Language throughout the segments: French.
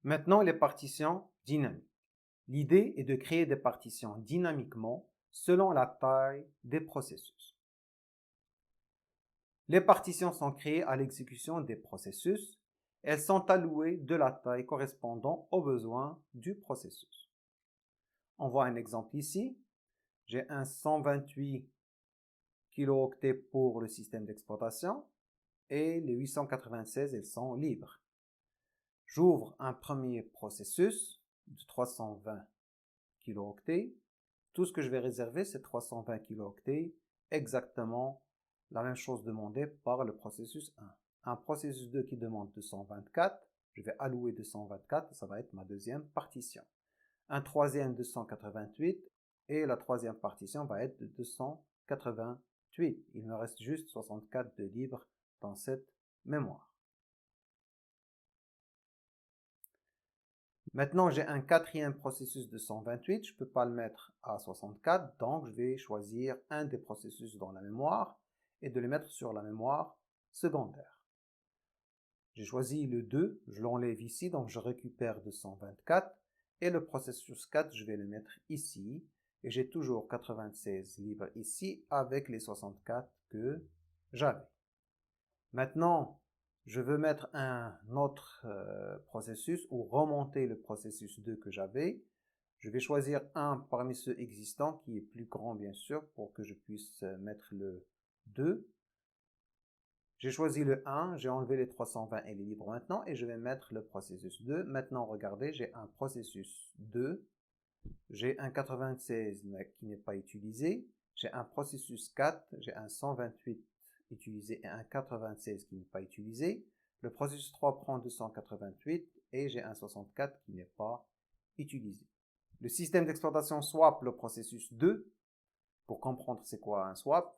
Maintenant, les partitions dynamiques. L'idée est de créer des partitions dynamiquement selon la taille des processus. Les partitions sont créées à l'exécution des processus. Elles sont allouées de la taille correspondant aux besoins du processus. On voit un exemple ici. J'ai un 128 kilooctets pour le système d'exploitation et les 896, elles sont libres. J'ouvre un premier processus de 320 kilooctets. Tout ce que je vais réserver, c'est 320 kilooctets, exactement la même chose demandée par le processus 1. Un processus 2 qui demande 224, je vais allouer 224, ça va être ma deuxième partition. Un troisième 288 et la troisième partition va être de 288. Il me reste juste 64 de libre dans cette mémoire. Maintenant, j'ai un quatrième processus de 128, je ne peux pas le mettre à 64, donc je vais choisir un des processus dans la mémoire et de le mettre sur la mémoire secondaire. J'ai choisi le 2, je l'enlève ici, donc je récupère 224, et le processus 4, je vais le mettre ici, et j'ai toujours 96 libres ici avec les 64 que j'avais. Maintenant, je veux mettre un autre processus ou remonter le processus 2 que j'avais. Je vais choisir un parmi ceux existants qui est plus grand bien sûr pour que je puisse mettre le 2. J'ai choisi le 1, j'ai enlevé les 320 et les libres maintenant et je vais mettre le processus 2. Maintenant, regardez, j'ai un processus 2, j'ai un 96 qui n'est pas utilisé, j'ai un processus 4, j'ai un 128 utilisé et un 96 qui n'est pas utilisé. Le processus 3 prend 288 et j'ai un 64 qui n'est pas utilisé. Le système d'exploitation swap le processus 2. Pour comprendre c'est quoi un swap,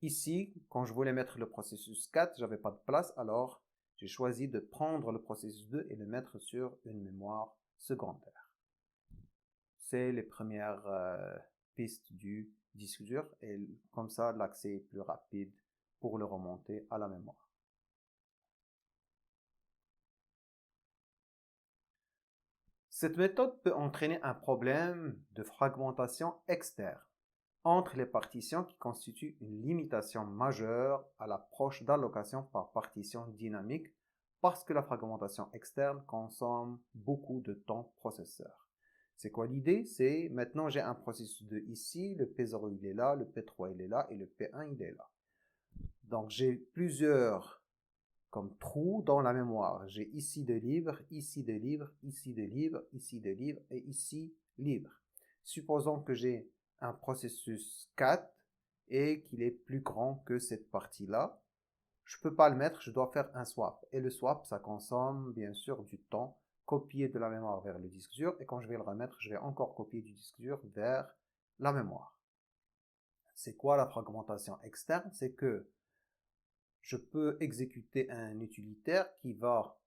ici, quand je voulais mettre le processus 4, j'avais pas de place, alors j'ai choisi de prendre le processus 2 et le mettre sur une mémoire secondaire. C'est les premières pistes du disque dur et comme ça l'accès est plus rapide pour le remonter à la mémoire. Cette méthode peut entraîner un problème de fragmentation externe entre les partitions qui constituent une limitation majeure à l'approche d'allocation par partition dynamique parce que la fragmentation externe consomme beaucoup de temps processeur. C'est quoi l'idée? C'est maintenant j'ai un processus 2 ici, le P0 il est là, le P3 il est là et le P1 il est là. Donc j'ai plusieurs comme trous dans la mémoire. J'ai ici de libre, ici de libre, ici de libre, ici de libre et ici libre. Supposons que j'ai un processus 4 et qu'il est plus grand que cette partie-là. Je ne peux pas le mettre, je dois faire un swap. Et le swap, ça consomme bien sûr du temps. Copier de la mémoire vers le disque dur. Et quand je vais le remettre, je vais encore copier du disque dur vers la mémoire. C'est quoi la fragmentation externe? C'est que je peux exécuter un utilitaire qui va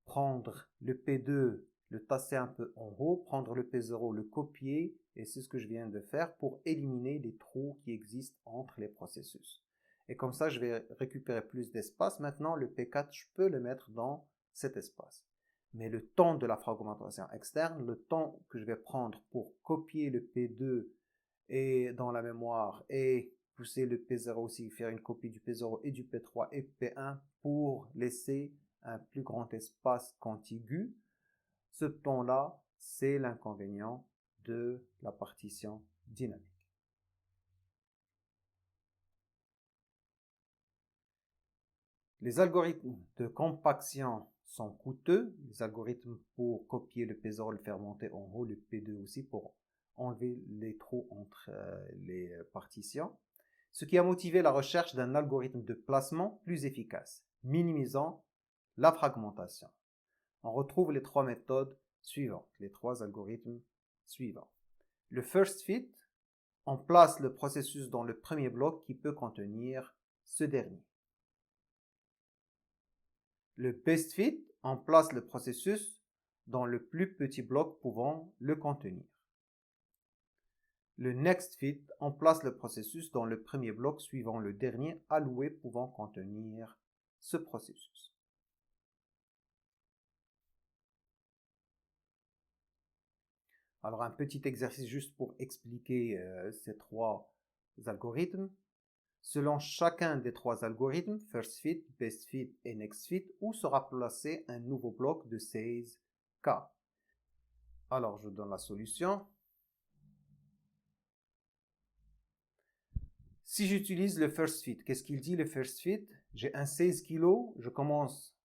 prendre le P2, le tasser un peu en haut, prendre le P0, le copier, et c'est ce que je viens de faire pour éliminer les trous qui existent entre les processus. Et comme ça, je vais récupérer plus d'espace. Maintenant, le P4, je peux le mettre dans cet espace. Mais le temps de la fragmentation externe, le temps que je vais prendre pour copier le P2 et dans la mémoire et pousser le P0 aussi, faire une copie du P0 et du P3 et P1 pour laisser un plus grand espace contigu. Ce temps-là, c'est l'inconvénient de la partition dynamique. Les algorithmes de compaction sont coûteux. Les algorithmes pour copier le P0, le faire monter en haut, le P2 aussi pour enlever les trous entre les partitions. Ce qui a motivé la recherche d'un algorithme de placement plus efficace, minimisant la fragmentation. On retrouve les trois méthodes suivantes, les trois algorithmes suivants. Le first fit, on place le processus dans le premier bloc qui peut contenir ce dernier. Le best fit, on place le processus dans le plus petit bloc pouvant le contenir. Le next fit, on place le processus dans le premier bloc suivant le dernier alloué pouvant contenir ce processus. Alors un petit exercice juste pour expliquer ces trois algorithmes. Selon chacun des trois algorithmes, first fit, best fit et next fit, où sera placé un nouveau bloc de 16 cas. Alors je donne la solution. Si j'utilise le first fit, qu'est-ce qu'il dit le first fit? J'ai un 16 kg, je commence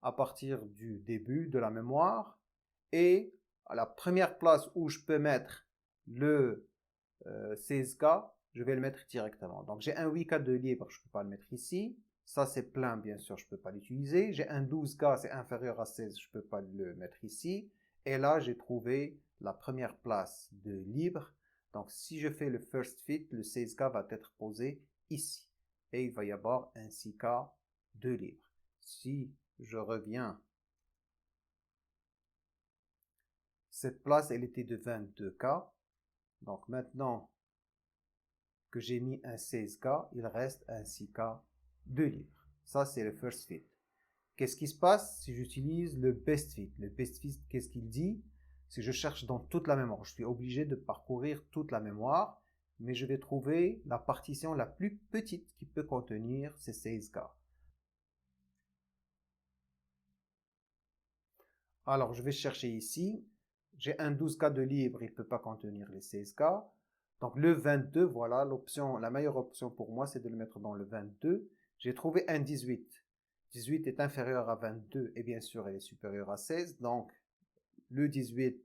à partir du début de la mémoire et à la première place où je peux mettre le 16K, je vais le mettre directement. Donc j'ai un 8K de libre, je ne peux pas le mettre ici. Ça c'est plein, bien sûr, je ne peux pas l'utiliser. J'ai un 12K, c'est inférieur à 16, je ne peux pas le mettre ici. Et là, j'ai trouvé la première place de libre. Donc si je fais le first fit, le 16K va être posé ici. Et il va y avoir un 6K de libre. Si je reviens, cette place, elle était de 22K. Donc maintenant que j'ai mis un 16K, il reste un 6K de libre. Ça, c'est le first fit. Qu'est-ce qui se passe si j'utilise le best fit? Le best fit, qu'est-ce qu'il dit? Si je cherche dans toute la mémoire, je suis obligé de parcourir toute la mémoire, mais je vais trouver la partition la plus petite qui peut contenir ces 16K. Alors, je vais chercher ici. J'ai un 12K de libre, il ne peut pas contenir les 16K. Donc, le 22, voilà, la meilleure option pour moi, c'est de le mettre dans le 22. J'ai trouvé un 18. 18 est inférieur à 22 et bien sûr, elle est supérieure à 16. Donc, le 18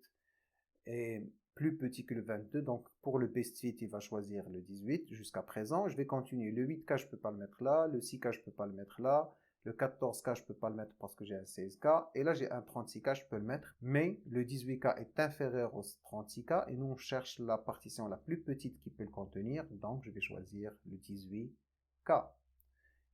est plus petit que le 22. Donc, pour le best fit, il va choisir le 18 jusqu'à présent. Je vais continuer. Le 8K, je ne peux pas le mettre là. Le 6K, je ne peux pas le mettre là. Le 14K, je ne peux pas le mettre parce que j'ai un 16K. Et là, j'ai un 36K, je peux le mettre. Mais le 18K est inférieur au 36K. Et nous, on cherche la partition la plus petite qui peut le contenir. Donc, je vais choisir le 18K.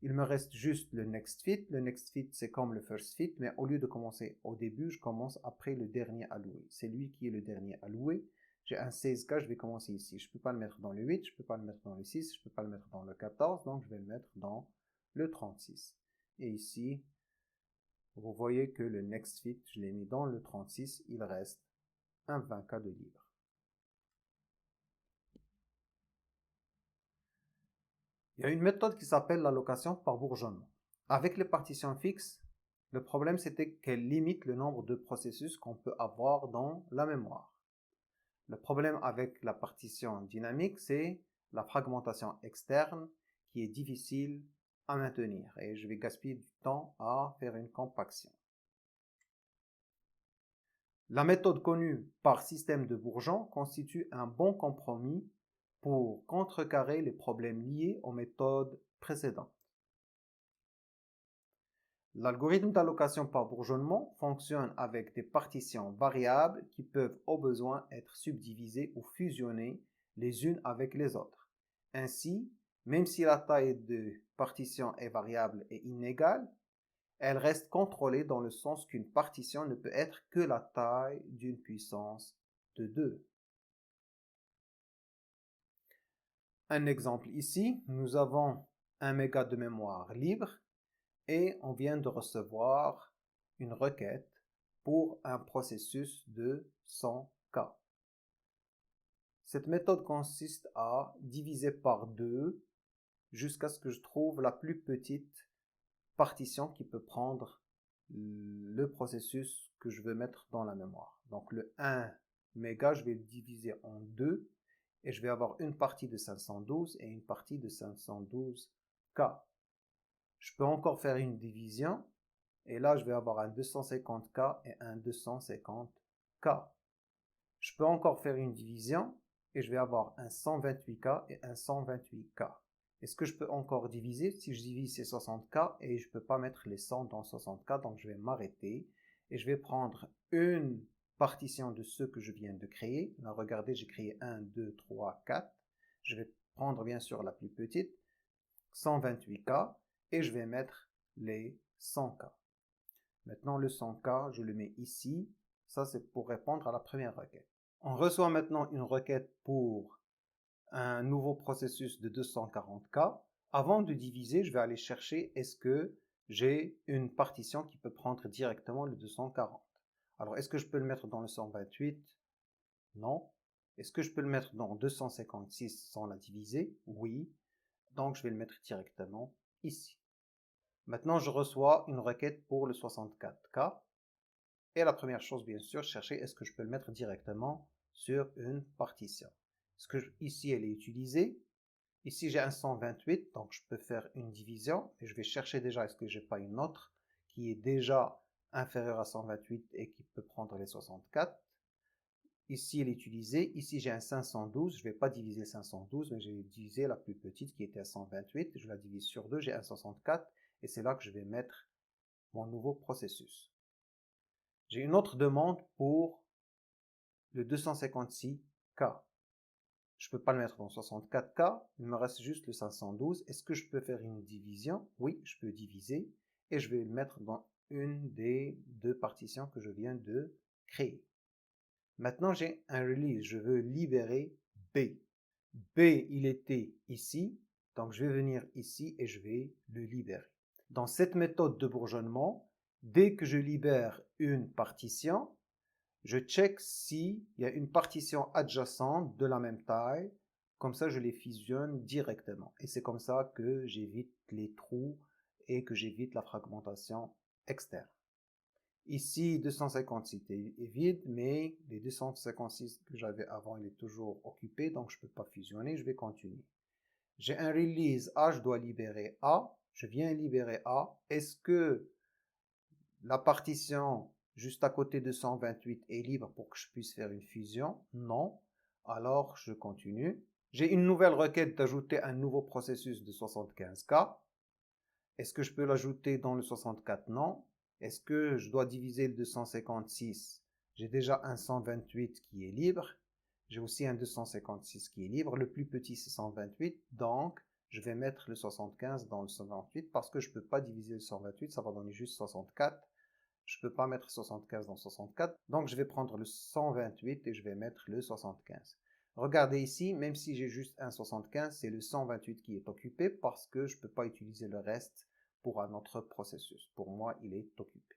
Il me reste juste le next fit. Le next fit, c'est comme le first fit. Mais au lieu de commencer au début, je commence après le dernier alloué. C'est lui qui est le dernier alloué. J'ai un 16K, je vais commencer ici. Je ne peux pas le mettre dans le 8, je ne peux pas le mettre dans le 6, je ne peux pas le mettre dans le 14. Donc, je vais le mettre dans le 36. Et ici, vous voyez que le next fit, je l'ai mis dans le 36, il reste un 20K de libre. Il y a une méthode qui s'appelle l'allocation par bourgeonnement. Avec les partitions fixes, le problème c'était qu'elle limite le nombre de processus qu'on peut avoir dans la mémoire. Le problème avec la partition dynamique, c'est la fragmentation externe qui est difficile à maintenir et je vais gaspiller du temps à faire une compaction. La méthode connue par système de Bourgeon constitue un bon compromis pour contrecarrer les problèmes liés aux méthodes précédentes. L'algorithme d'allocation par bourgeonnement fonctionne avec des partitions variables qui peuvent au besoin être subdivisées ou fusionnées les unes avec les autres. Ainsi, même si la taille de partition est variable et inégale, elle reste contrôlée dans le sens qu'une partition ne peut être que la taille d'une puissance de 2. Un exemple ici, nous avons 1 méga de mémoire libre et on vient de recevoir une requête pour un processus de 100K. Cette méthode consiste à diviser par 2 jusqu'à ce que je trouve la plus petite partition qui peut prendre le processus que je veux mettre dans la mémoire. Donc le 1 méga, je vais le diviser en 2 et je vais avoir une partie de 512 et une partie de 512K. Je peux encore faire une division et là je vais avoir un 250K et un 250K. Je peux encore faire une division et je vais avoir un 128K et un 128K. Est-ce que je peux encore diviser? Si je divise, c'est 60K et je ne peux pas mettre les 100 dans 60K, donc je vais m'arrêter et je vais prendre une partition de ce que je viens de créer. Là, regardez, j'ai créé 1, 2, 3, 4. Je vais prendre bien sûr la plus petite, 128K, et je vais mettre les 100K. Maintenant, le 100K, je le mets ici. Ça, c'est pour répondre à la première requête. On reçoit maintenant une requête pour un nouveau processus de 240K. Avant de diviser, je vais aller chercher est-ce que j'ai une partition qui peut prendre directement le 240. Alors, est-ce que je peux le mettre dans le 128? Non. Est-ce que je peux le mettre dans 256 sans la diviser? Oui. Donc, je vais le mettre directement ici. Maintenant, je reçois une requête pour le 64K. Et la première chose, bien sûr, chercher est-ce que je peux le mettre directement sur une partition. Est-ce que ici, elle est utilisée? Ici, j'ai un 128, donc je peux faire une division. Et je vais chercher déjà, est-ce que j'ai pas une autre qui est déjà inférieure à 128 et qui peut prendre les 64. Ici, elle est utilisée. Ici, j'ai un 512. Je ne vais pas diviser 512, mais je vais diviser la plus petite qui était à 128. Je la divise sur 2, j'ai un 64. Et c'est là que je vais mettre mon nouveau processus. J'ai une autre demande pour le 256K. Je ne peux pas le mettre dans 64K, il me reste juste le 512. Est-ce que je peux faire une division? Oui, je peux diviser et je vais le mettre dans une des deux partitions que je viens de créer. Maintenant, j'ai un release, je veux libérer B. B, il était ici, donc je vais venir ici et je vais le libérer. Dans cette méthode de bourgeonnement, dès que je libère une partition, je check s'il y a une partition adjacente de la même taille. Comme ça, je les fusionne directement. Et c'est comme ça que j'évite les trous et que j'évite la fragmentation externe. Ici, 256 est vide, mais les 256 que j'avais avant, il est toujours occupé, donc je ne peux pas fusionner, je vais continuer. J'ai un release A, je dois libérer A. Je viens libérer A. Est-ce que la partition juste à côté de 128 est libre pour que je puisse faire une fusion? Non. Alors, je continue. J'ai une nouvelle requête d'ajouter un nouveau processus de 75K. Est-ce que je peux l'ajouter dans le 64? Non. Est-ce que je dois diviser le 256? J'ai déjà un 128 qui est libre. J'ai aussi un 256 qui est libre. Le plus petit, c'est 128. Donc, je vais mettre le 75 dans le 128 parce que je ne peux pas diviser le 128. Ça va donner juste 64. Je ne peux pas mettre 75 dans 64. Donc, je vais prendre le 128 et je vais mettre le 75. Regardez ici, même si j'ai juste un 75, c'est le 128 qui est occupé parce que je ne peux pas utiliser le reste pour un autre processus. Pour moi, il est occupé.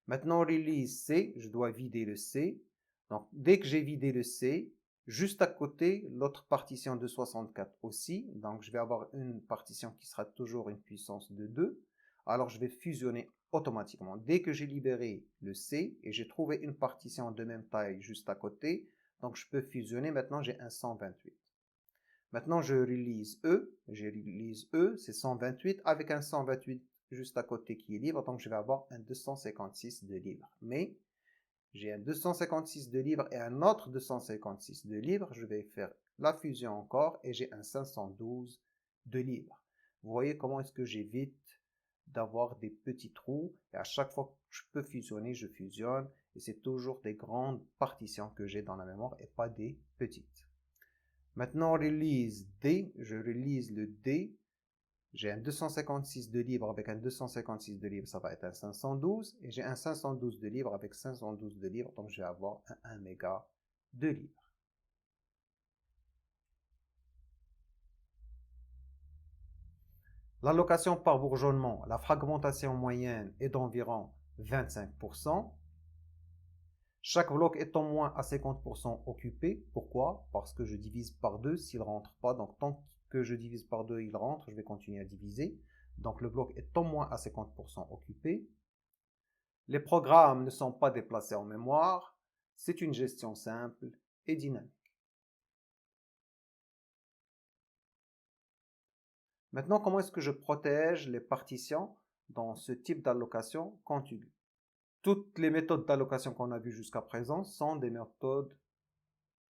Maintenant, release C, je dois vider le C. Donc, dès que j'ai vidé le C, juste à côté, l'autre partition de 64 aussi. Donc, je vais avoir une partition qui sera toujours une puissance de 2. Alors, je vais fusionner automatiquement. Dès que j'ai libéré le C et j'ai trouvé une partition de même taille juste à côté, donc je peux fusionner. Maintenant, j'ai un 128. Maintenant, je release E. Je release E, c'est 128 avec un 128 juste à côté qui est libre. Donc, je vais avoir un 256 de libre. Mais j'ai un 256 de libre et un autre 256 de libre. Je vais faire la fusion encore et j'ai un 512 de libre. Vous voyez comment est-ce que j'évite d'avoir des petits trous. Et à chaque fois que je peux fusionner, je fusionne. Et c'est toujours des grandes partitions que j'ai dans la mémoire et pas des petites. Maintenant, release D. Je release le D. J'ai un 256 de libre avec un 256 de libre, ça va être un 512. Et j'ai un 512 de libre avec 512 de libre, donc je vais avoir un 1 méga de libre. L'allocation par bourgeonnement, la fragmentation moyenne est d'environ 25%. Chaque bloc est au moins à 50% occupé. Pourquoi? Parce que je divise par 2 s'il ne rentre pas. Donc tant que je divise par 2, il rentre. Je vais continuer à diviser. Donc le bloc est au moins à 50% occupé. Les programmes ne sont pas déplacés en mémoire. C'est une gestion simple et dynamique. Maintenant, comment est-ce que je protège les partitions dans ce type d'allocation contiguë? Toutes les méthodes d'allocation qu'on a vues jusqu'à présent sont des méthodes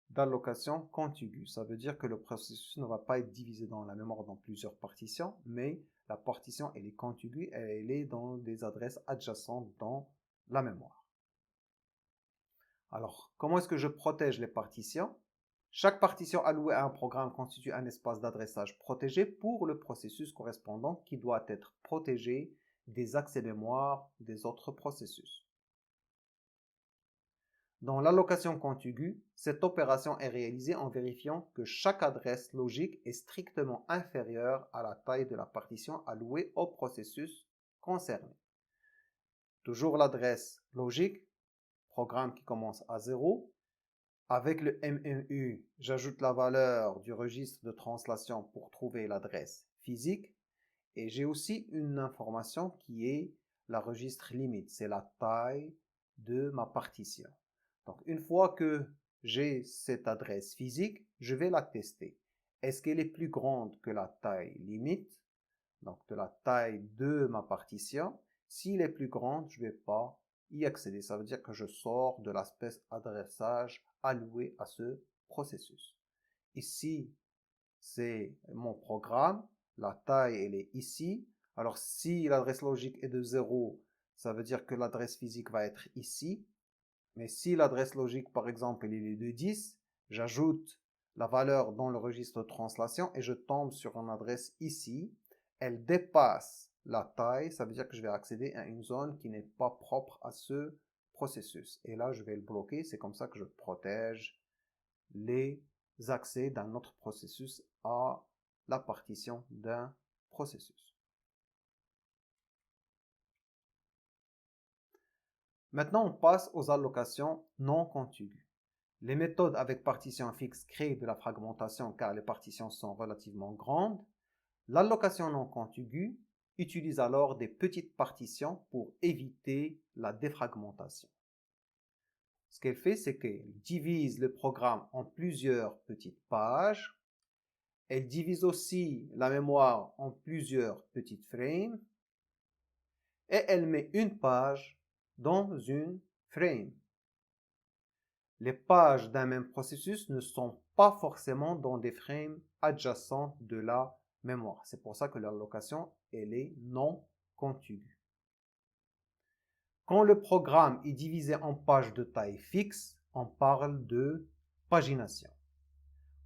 d'allocation contiguë. Ça veut dire que le processus ne va pas être divisé dans la mémoire dans plusieurs partitions, mais la partition, elle est contiguë, elle est dans des adresses adjacentes dans la mémoire. Alors, comment est-ce que je protège les partitions? Chaque partition allouée à un programme constitue un espace d'adressage protégé pour le processus correspondant qui doit être protégé des accès mémoire des autres processus. Dans l'allocation contiguë, cette opération est réalisée en vérifiant que chaque adresse logique est strictement inférieure à la taille de la partition allouée au processus concerné. Toujours l'adresse logique, programme qui commence à 0, Avec le MMU, j'ajoute la valeur du registre de translation pour trouver l'adresse physique. Et j'ai aussi une information qui est la registre limite. C'est la taille de ma partition. Donc, une fois que j'ai cette adresse physique, je vais la tester. Est-ce qu'elle est plus grande que la taille limite? Donc, de la taille de ma partition. S'il est plus grande, je ne vais pas y accéder. Ça veut dire que je sors de l'espace adressage alloué à ce processus. Ici, c'est mon programme. La taille, elle est ici. Alors, si l'adresse logique est de 0, ça veut dire que l'adresse physique va être ici. Mais si l'adresse logique, par exemple, elle est de 10, j'ajoute la valeur dans le registre de translation et je tombe sur une adresse ici. Elle dépasse la taille, ça veut dire que je vais accéder à une zone qui n'est pas propre à ce processus. Et là, je vais le bloquer. C'est comme ça que je protège les accès d'un autre processus à la partition d'un processus. Maintenant, on passe aux allocations non contiguës. Les méthodes avec partition fixe créent de la fragmentation car les partitions sont relativement grandes. L'allocation non contiguë utilise alors des petites partitions pour éviter la défragmentation. Ce qu'elle fait, c'est qu'elle divise le programme en plusieurs petites pages. Elle divise aussi la mémoire en plusieurs petites frames. Et elle met une page dans une frame. Les pages d'un même processus ne sont pas forcément dans des frames adjacents de la mémoire. C'est pour ça que l'allocation, elle est non contiguë. Quand le programme est divisé en pages de taille fixe, on parle de pagination.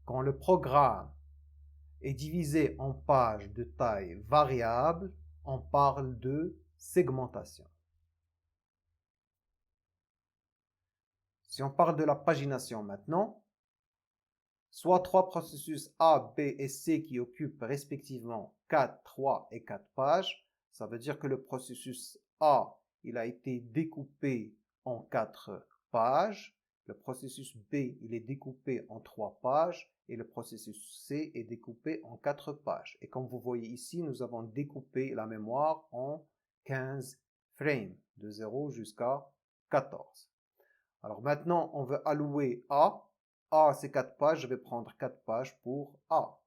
Quand le programme est divisé en pages de taille variable, on parle de segmentation. Si on parle de la pagination maintenant, soit trois processus A, B et C qui occupent respectivement 4, 3 et 4 pages, ça veut dire que le processus A, il a été découpé en 4 pages, le processus B, il est découpé en 3 pages et le processus C est découpé en 4 pages. Et comme vous voyez ici, nous avons découpé la mémoire en 15 frames, de 0 jusqu'à 14. Alors maintenant, on veut allouer A. A, c'est 4 pages. Je vais prendre 4 pages pour A.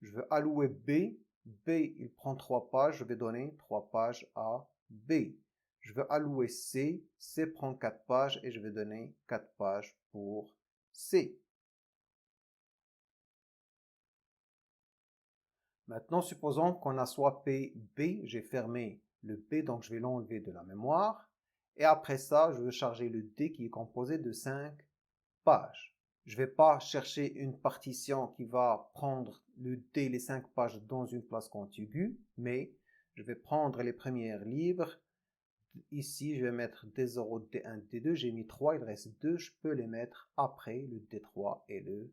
Je veux allouer B. B, il prend 3 pages. Je vais donner 3 pages à B. Je veux allouer C. C prend 4 pages et je vais donner 4 pages pour C. Maintenant, supposons qu'on a swappé B. J'ai fermé le B, donc je vais l'enlever de la mémoire. Et après ça, je veux charger le D qui est composé de 5 pages. Je ne vais pas chercher une partition qui va prendre le D, les 5 pages dans une place contiguë, mais je vais prendre les premières libres. Ici, je vais mettre D0, D1, D2. J'ai mis 3, il reste 2. Je peux les mettre après le D3 et le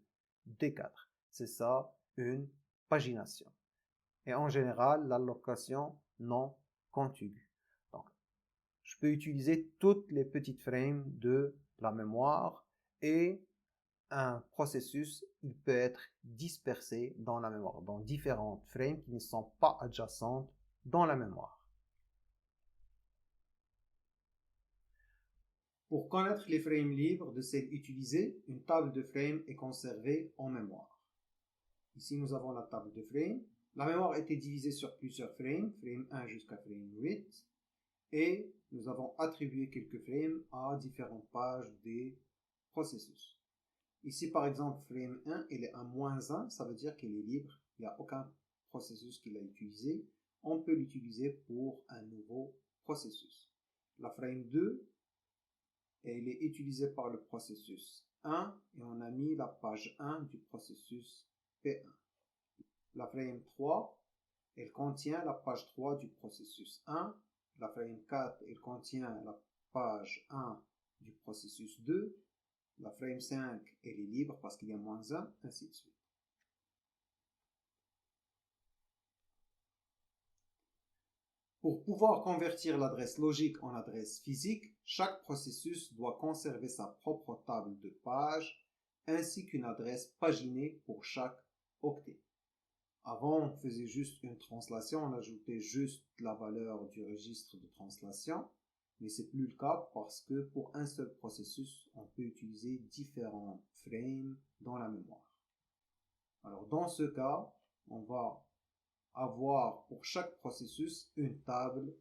D4. C'est ça, une pagination. Et en général, l'allocation non contiguë. Donc, je peux utiliser toutes les petites frames de la mémoire et un processus, il peut être dispersé dans la mémoire, dans différentes frames qui ne sont pas adjacentes dans la mémoire. Pour connaître les frames libres de celles utilisées, une table de frames est conservée en mémoire. Ici, nous avons la table de frames. La mémoire a été divisée sur plusieurs frames, frame 1 jusqu'à frame 8, et nous avons attribué quelques frames à différentes pages des processus. Ici, par exemple, frame 1, il est à -1, ça veut dire qu'il est libre, il n'y a aucun processus qui l'a utilisé. On peut l'utiliser pour un nouveau processus. La frame 2, elle est utilisée par le processus 1 et on a mis la page 1 du processus P1. La frame 3, elle contient la page 3 du processus 1. La frame 4, elle contient la page 1 du processus 2. La frame 5, elle est libre parce qu'il y a -1, ainsi de suite. Pour pouvoir convertir l'adresse logique en adresse physique, chaque processus doit conserver sa propre table de pages ainsi qu'une adresse paginée pour chaque octet. Avant, on faisait juste une translation, on ajoutait juste la valeur du registre de translation, mais c'est plus le cas parce que pour un seul processus, on peut utiliser différents frames dans la mémoire. Alors dans ce cas, on va avoir pour chaque processus une table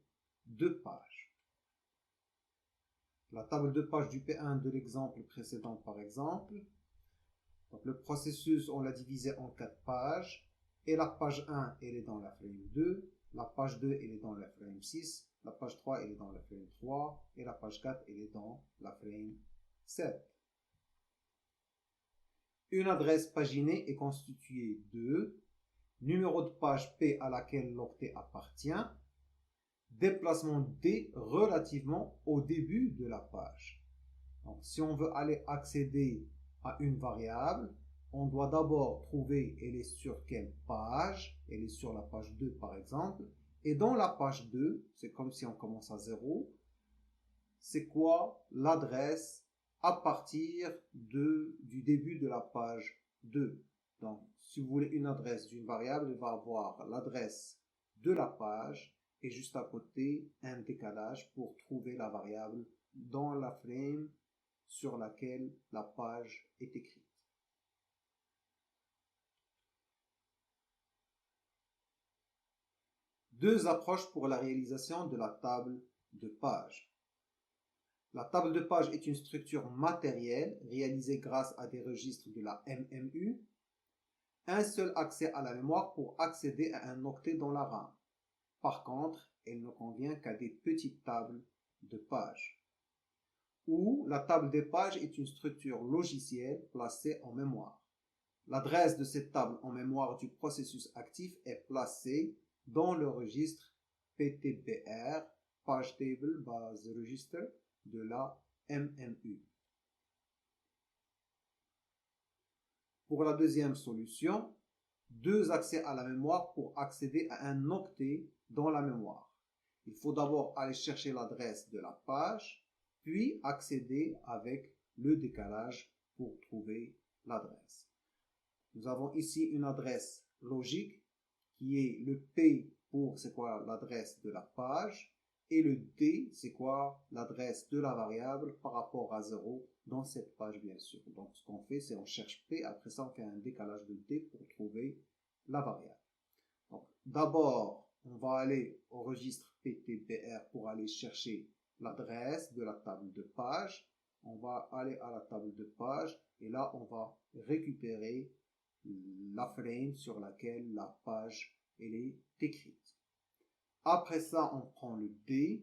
de pages. La table de pages du P1 de l'exemple précédent par exemple. Donc le processus, on l'a divisé en 4 pages. Et la page 1, elle est dans la frame 2. La page 2, elle est dans la frame 6. La page 3, elle est dans la frame 3. Et la page 4, elle est dans la frame 7. Une adresse paginée est constituée de numéro de page P à laquelle l'octet appartient, déplacement D relativement au début de la page. Donc, si on veut aller accéder à une variable, on doit d'abord trouver elle est sur quelle page. Elle est sur la page 2 par exemple. Et dans la page 2, c'est comme si on commence à 0. C'est quoi l'adresse à partir du début de la page 2? Donc, si vous voulez une adresse d'une variable, elle va avoir l'adresse de la page et juste à côté un décalage pour trouver la variable dans la frame sur laquelle la page est écrite. Deux approches pour la réalisation de la table de page. La table de page est une structure matérielle réalisée grâce à des registres de la MMU. Un seul accès à la mémoire pour accéder à un octet dans la RAM. Par contre, elle ne convient qu'à des petites tables de pages. Ou la table des pages est une structure logicielle placée en mémoire. L'adresse de cette table en mémoire du processus actif est placée dans le registre PTBR, Page Table Base Register, de la MMU. Pour la deuxième solution, deux accès à la mémoire pour accéder à un octet dans la mémoire. Il faut d'abord aller chercher l'adresse de la page, puis accéder avec le décalage pour trouver l'adresse. Nous avons ici une adresse logique qui est le P pour c'est quoi l'adresse de la page et le D c'est quoi l'adresse de la variable par rapport à 0 dans cette page bien sûr. Donc ce qu'on fait c'est on cherche P, après ça on fait un décalage de D pour trouver la variable. Donc d'abord on va aller au registre PTBR pour aller chercher l'adresse de la table de page. On va aller à la table de page et là on va récupérer la frame sur laquelle la page elle est écrite. Après ça, on prend le D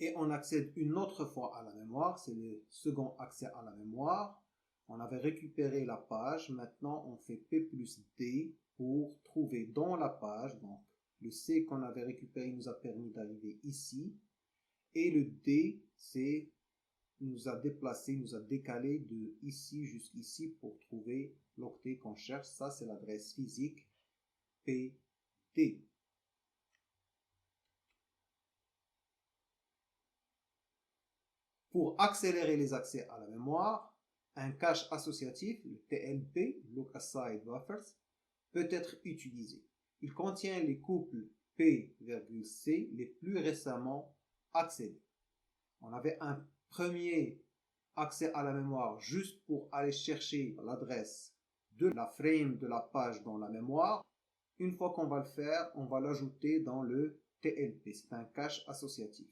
et on accède une autre fois à la mémoire. C'est le second accès à la mémoire. On avait récupéré la page. Maintenant, on fait P plus D pour trouver dans la page. Donc, le C qu'on avait récupéré nous a permis d'arriver ici. Et le D, c'est nous a déplacé, nous a décalé de ici jusqu'ici pour trouver l'octet qu'on cherche. Ça, c'est l'adresse physique PD. Pour accélérer les accès à la mémoire, un cache associatif, le TLB, Look Aside Buffers, peut être utilisé. Il contient les couples P,C les plus récemment accédés. On avait un premier accès à la mémoire juste pour aller chercher l'adresse de la frame de la page dans la mémoire. Une fois qu'on va le faire, on va l'ajouter dans le TLP. C'est un cache associatif.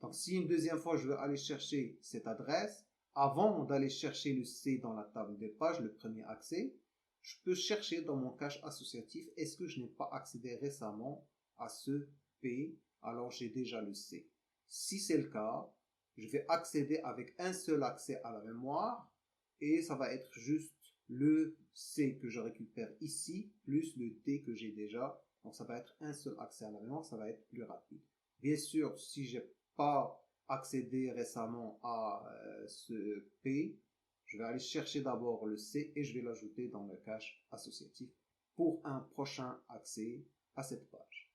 Donc si une deuxième fois je veux aller chercher cette adresse, avant d'aller chercher le C dans la table des pages, le premier accès, je peux chercher dans mon cache associatif, est-ce que je n'ai pas accédé récemment à ce P, alors j'ai déjà le C. Si c'est le cas, je vais accéder avec un seul accès à la mémoire et ça va être juste le C que je récupère ici plus le D que j'ai déjà. Donc ça va être un seul accès à la mémoire, ça va être plus rapide. Bien sûr, si j'ai pas accédé récemment à ce P, je vais aller chercher d'abord le C et je vais l'ajouter dans le cache associatif pour un prochain accès à cette page.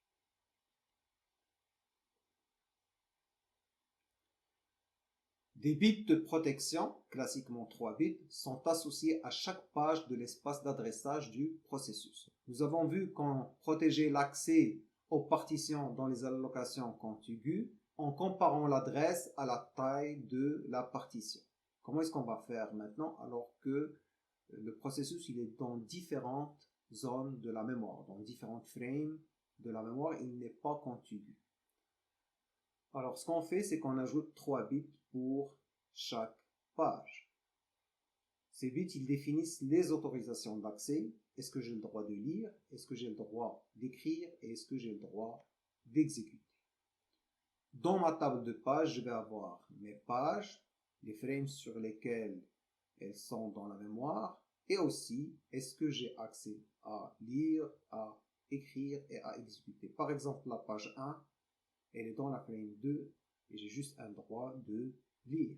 Des bits de protection, classiquement 3 bits, sont associés à chaque page de l'espace d'adressage du processus. Nous avons vu qu'on protégeait l'accès aux partitions dans les allocations contiguës en comparant l'adresse à la taille de la partition. Comment est-ce qu'on va faire maintenant alors que le processus il est dans différentes zones de la mémoire, dans différentes frames de la mémoire, il n'est pas contigu. Alors ce qu'on fait, c'est qu'on ajoute 3 bits pour chaque page. Ces bits, ils définissent les autorisations d'accès. Est-ce que j'ai le droit de lire? Est-ce que j'ai le droit d'écrire? Et est-ce que j'ai le droit d'exécuter? Dans ma table de pages, je vais avoir mes pages, les frames sur lesquels elles sont dans la mémoire, et aussi, est-ce que j'ai accès à lire, à écrire et à exécuter. Par exemple, la page 1, elle est dans la frame 2 et j'ai juste un droit de lire.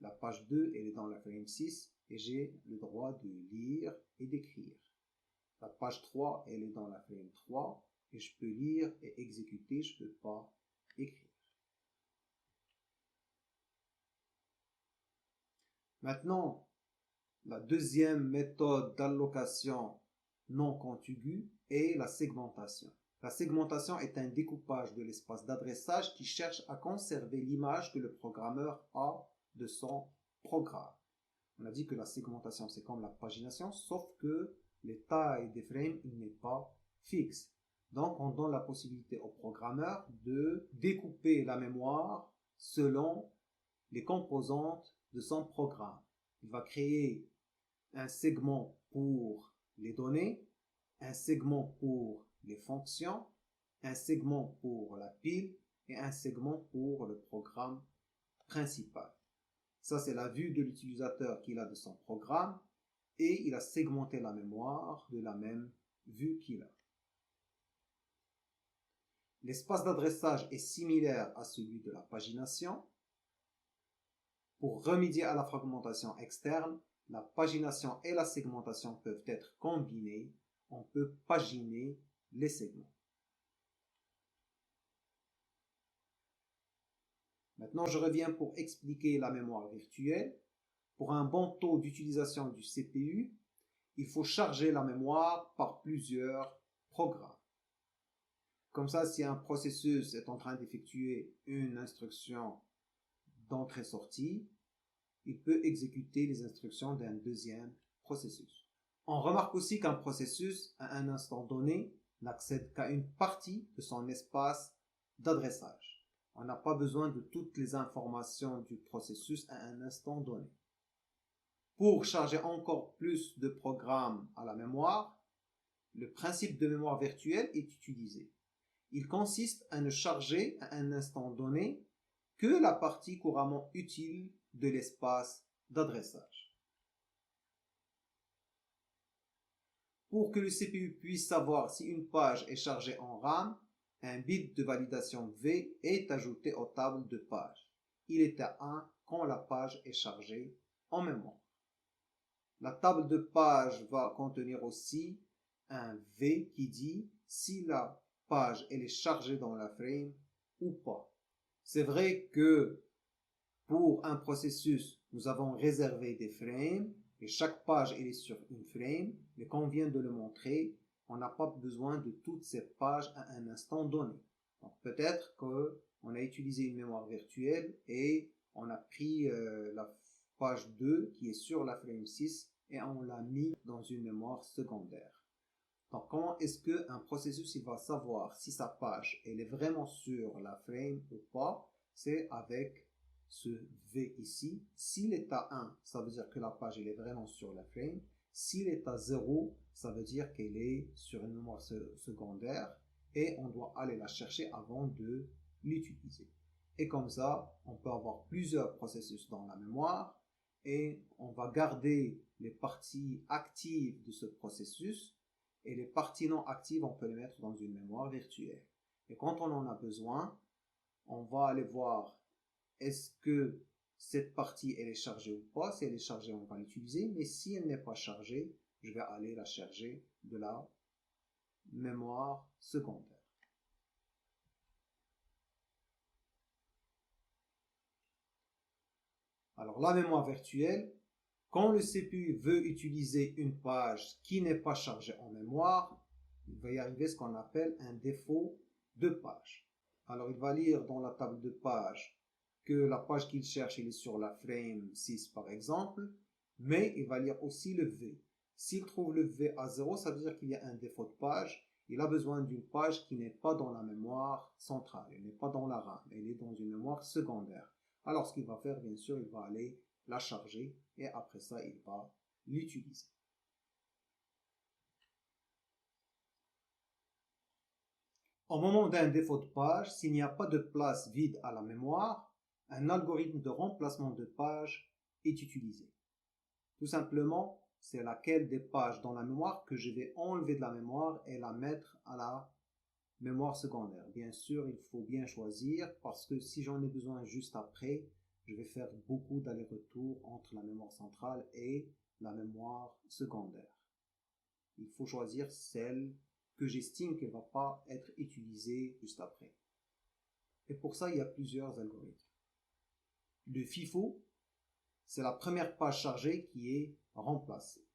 La page 2, elle est dans la frame 6 et j'ai le droit de lire et d'écrire. La page 3, elle est dans la frame 3 et je peux lire et exécuter, je ne peux pas écrire. Maintenant, la deuxième méthode d'allocation non contiguë est la segmentation. La segmentation est un découpage de l'espace d'adressage qui cherche à conserver l'image que le programmeur a de son programme. On a dit que la segmentation, c'est comme la pagination, sauf que les tailles des frames, il n'est pas fixe. Donc, on donne la possibilité au programmeur de découper la mémoire selon les composantes de son programme. Il va créer un segment pour les données, un segment pour les fonctions, un segment pour la pile et un segment pour le programme principal. Ça, c'est la vue de l'utilisateur qu'il a de son programme et il a segmenté la mémoire de la même vue qu'il a. L'espace d'adressage est similaire à celui de la pagination. Pour remédier à la fragmentation externe, la pagination et la segmentation peuvent être combinées. On peut paginer les segments. Maintenant, je reviens pour expliquer la mémoire virtuelle. Pour un bon taux d'utilisation du CPU, il faut charger la mémoire par plusieurs programmes. Comme ça, si un processus est en train d'effectuer une instruction d'entrée-sortie, il peut exécuter les instructions d'un deuxième processus. On remarque aussi qu'un processus, à un instant donné, n'accède qu'à une partie de son espace d'adressage. On n'a pas besoin de toutes les informations du processus à un instant donné. Pour charger encore plus de programmes à la mémoire, le principe de mémoire virtuelle est utilisé. Il consiste à ne charger à un instant donné que la partie couramment utile de l'espace d'adressage. Pour que le CPU puisse savoir si une page est chargée en RAM, un bit de validation V est ajouté aux tables de pages. Il est à 1 quand la page est chargée en mémoire. La table de page va contenir aussi un V qui dit si la page elle est chargée dans la frame ou pas. C'est vrai que pour un processus, nous avons réservé des frames et chaque page elle est sur une frame, mais comme on vient de le montrer, on n'a pas besoin de toutes ces pages à un instant donné. Donc peut-être qu'on a utilisé une mémoire virtuelle et on a pris la page 2 qui est sur la frame 6 et on l'a mis dans une mémoire secondaire. Donc comment est-ce qu'un processus il va savoir si sa page elle est vraiment sur la frame ou pas? C'est avec ce V ici. S'il est à 1, ça veut dire que la page elle est vraiment sur la frame. S'il est à 0, ça veut dire qu'elle est sur une mémoire secondaire et on doit aller la chercher avant de l'utiliser. Et comme ça, on peut avoir plusieurs processus dans la mémoire et on va garder les parties actives de ce processus et les parties non actives, on peut les mettre dans une mémoire virtuelle. Et quand on en a besoin, on va aller voir est-ce que cette partie elle est chargée ou pas. Si elle est chargée, on va l'utiliser, mais si elle n'est pas chargée, je vais aller la charger de la mémoire secondaire. Alors la mémoire virtuelle, quand le CPU veut utiliser une page qui n'est pas chargée en mémoire, il va y arriver ce qu'on appelle un défaut de page. Alors il va lire dans la table de page que la page qu'il cherche il est sur la frame 6 par exemple, mais il va lire aussi le V. S'il trouve le V à 0, ça veut dire qu'il y a un défaut de page. Il a besoin d'une page qui n'est pas dans la mémoire centrale, elle n'est pas dans la RAM, elle est dans une mémoire secondaire. Alors ce qu'il va faire, bien sûr, il va aller la charger et après ça, il va l'utiliser. Au moment d'un défaut de page, s'il n'y a pas de place vide à la mémoire, un algorithme de remplacement de page est utilisé. Tout simplement, c'est laquelle des pages dans la mémoire que je vais enlever de la mémoire et la mettre à la mémoire secondaire. Bien sûr, il faut bien choisir parce que si j'en ai besoin juste après, je vais faire beaucoup d'allers-retours entre la mémoire centrale et la mémoire secondaire. Il faut choisir celle que j'estime qu'elle ne va pas être utilisée juste après. Et pour ça, il y a plusieurs algorithmes. Le FIFO, c'est la première page chargée qui est remplacée.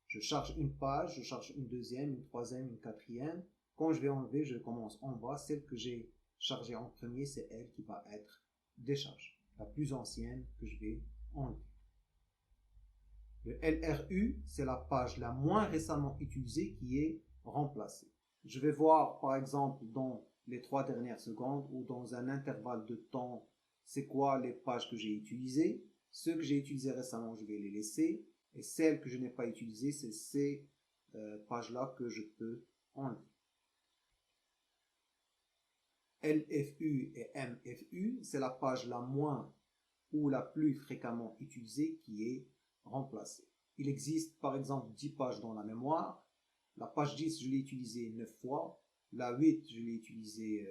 Je charge une page, je charge une deuxième, une troisième, une quatrième. Quand je vais enlever, je commence en bas. Celle que j'ai chargée en premier, c'est elle qui va être déchargée. La plus ancienne que je vais enlever. Le LRU, c'est la page la moins récemment utilisée qui est remplacée. Je vais voir par exemple dans les 3 dernières secondes ou dans un intervalle de temps, c'est quoi les pages que j'ai utilisées. Ceux que j'ai utilisés récemment, je vais les laisser. Et celles que je n'ai pas utilisées, c'est ces pages-là que je peux enlever. LFU et MFU, c'est la page la moins ou la plus fréquemment utilisée qui est remplacée. Il existe par exemple 10 pages dans la mémoire. La page 10, je l'ai utilisée 9 fois. La 8, je l'ai utilisée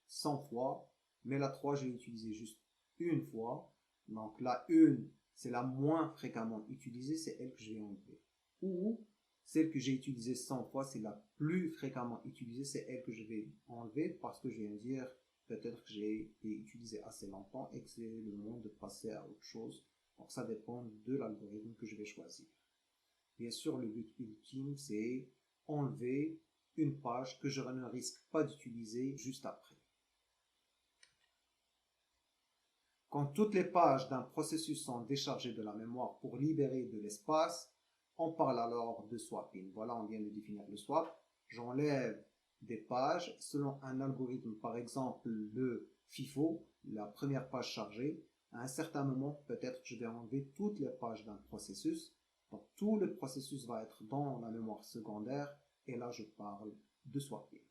100 fois. Mais la 3, je l'ai utilisée juste une fois. Donc la 1, c'est la moins fréquemment utilisée, c'est elle que je vais enlever. Ou celle que j'ai utilisée 100 fois, c'est la plus fréquemment utilisée, c'est elle que je vais enlever parce que je viens de dire peut-être que j'ai été utilisé assez longtemps et que c'est le moment de passer à autre chose. Donc ça dépend de l'algorithme que je vais choisir. Bien sûr, le but ultime, c'est enlever une page que je ne risque pas d'utiliser juste après. Quand toutes les pages d'un processus sont déchargées de la mémoire pour libérer de l'espace, on parle alors de swapping. Voilà, on vient de définir le swap. J'enlève des pages selon un algorithme, par exemple le FIFO, la première page chargée. À un certain moment, peut-être que je vais enlever toutes les pages d'un processus. Donc tout le processus va être dans la mémoire secondaire et là je parle de swapping.